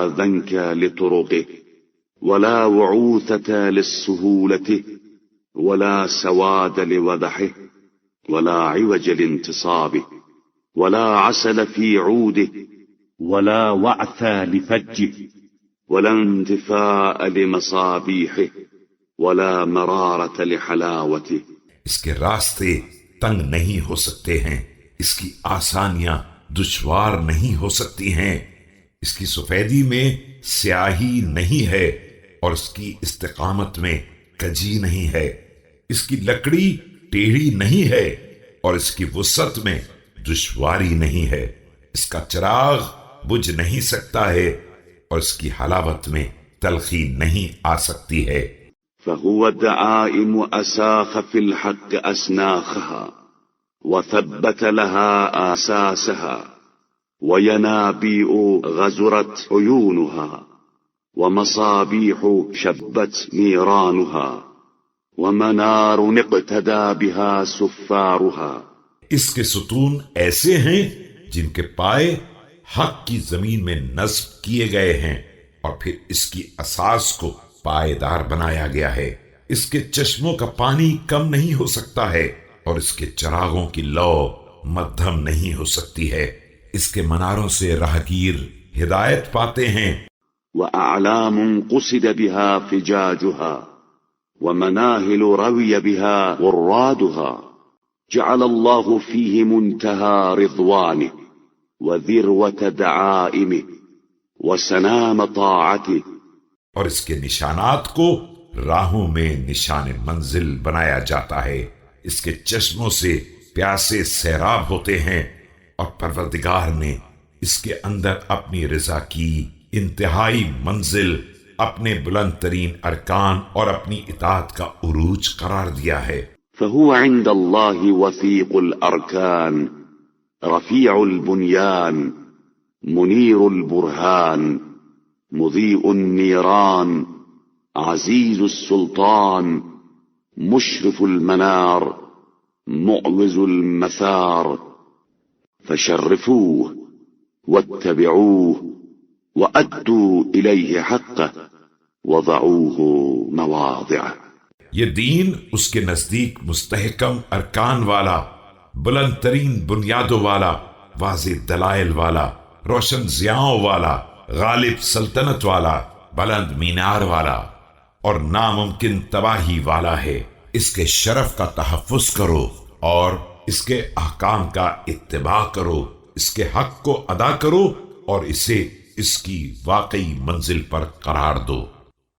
ذنك لطرقه ولا وعوثة للسهولة ولا سواد لوضحه ولا عوج لانتصابه ولا عسل في عوده ولا وعث لفجه ولا انتفاء لمصابيحه ولا مرارة لحلاوته. اس کے راستے تنگ نہیں ہو سکتے ہیں، اس کی آسانیاں دشوار نہیں ہو سکتی ہیں، اس کی سفیدی میں سیاہی نہیں ہے اور اس کی استقامت میں کجی نہیں ہے، اس کی لکڑی ٹیڑھی نہیں ہے اور اس کی وسعت میں دشواری نہیں ہے، اس کا چراغ بجھ نہیں سکتا ہے اور اس کی حلاوت میں تلخی نہیں آ سکتی ہے۔ فهو الدعائم أساخ في الحق أسناخها وثبت لها آساسها وينابيع غزرت عيونها ومصابيح شبت نيرانها ومنار اقتدى بها سفارها. اس کے ستون ایسے ہیں جن کے پائے حق کی زمین میں نصب کیے گئے ہیں اور پھر اس کی اساس کو پائیدار بنایا گیا ہے، اس کے چشموں کا پانی کم نہیں ہو سکتا ہے اور اس کے چراغوں کی لو مدھم نہیں ہو سکتی ہے، اس کے مناروں سے راہگیر ہدایت پاتے ہیں۔ وأعلام قصد بها فجاجها ومناهل روي بها غرادها جعل الله فيه منتهى رضوانه وذروة دعائمه وسنام طاعته. اور اس کے نشانات کو راہوں میں نشان منزل بنایا جاتا ہے، اس کے چشموں سے پیاسے سیراب ہوتے ہیں اور پروردگار نے اس کے اندر اپنی رضا کی انتہائی منزل، اپنے بلند ترین ارکان اور اپنی اطاعت کا عروج قرار دیا ہے۔ فهو عند الله وثيق الأركان رفيع البنيان منير البرهان مضيء النيران عزيز السلطان مشرف المنار معوز المثار فشرفوه واتبعوه وأدوا إليه حقه وضعوه مواضعه. یہ دین اس کے نزدیک مستحکم ارکان والا، بلند ترین بنیادوں والا، واضح دلائل والا، روشن ضیاؤں والا، غالب سلطنت والا، بلند مینار والا اور ناممکن تباہی والا ہے۔ اس کے شرف کا تحفظ کرو اور اس کے احکام کا اتباع کرو، اس کے حق کو ادا کرو اور اسے اس کی واقعی منزل پر قرار دو۔